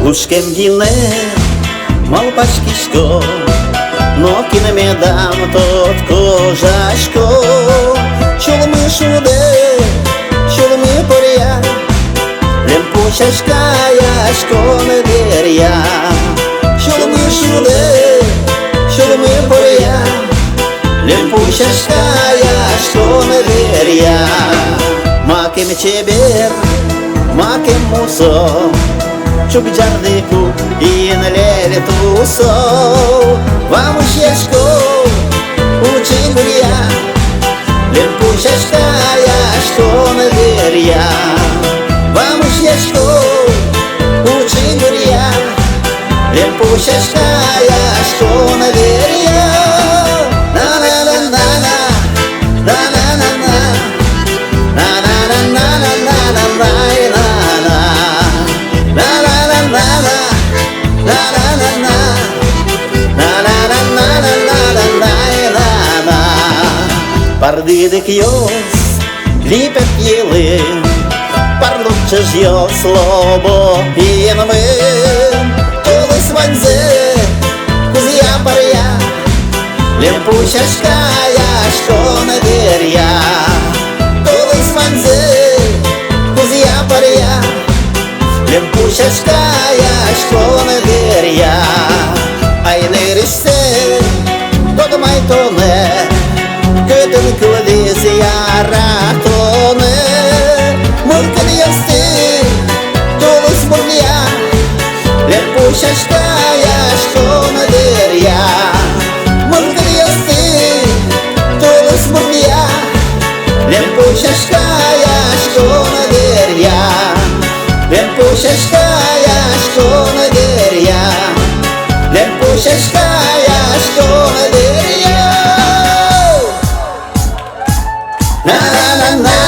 Łóżkiem ginę, małpaczkiśko, nogi не ме дам тот кожашко. Чулми шуде, чулми поря, лемпушашка яшко не деря. Чулми шуде, чулми поря, лемпушашка яшко не деря. Макем чебер, макем мусо, Чук джардику и на леле тусо. Vamos яшко, учи гурья, лемпушашка яшко на деря. Vamos яшко, учи гурья, лемпушашка яшко на деря. На-на-на-на-на, на-на-на-на, на-на-на-на-на-на-на-на. Пардидик йос, ліпять їли, парлуче ж йо слобо п'єнми. Колись ванзе, кузія паря, лемпушашка яшко не деря. Колись ванзе, кузія паря, лемпушашка яшко не деря. Ай не рішсе, додомай тоне, Kötün kılıdız yaratone. Mırkın yasti, dolus buraya, lempushashka yashko na derya. Mırkın yasti, dolus buraya, lempushashka yashko na derya. Lempushashka yashko na derya. Lempushashka yashko na derya. Na na na na.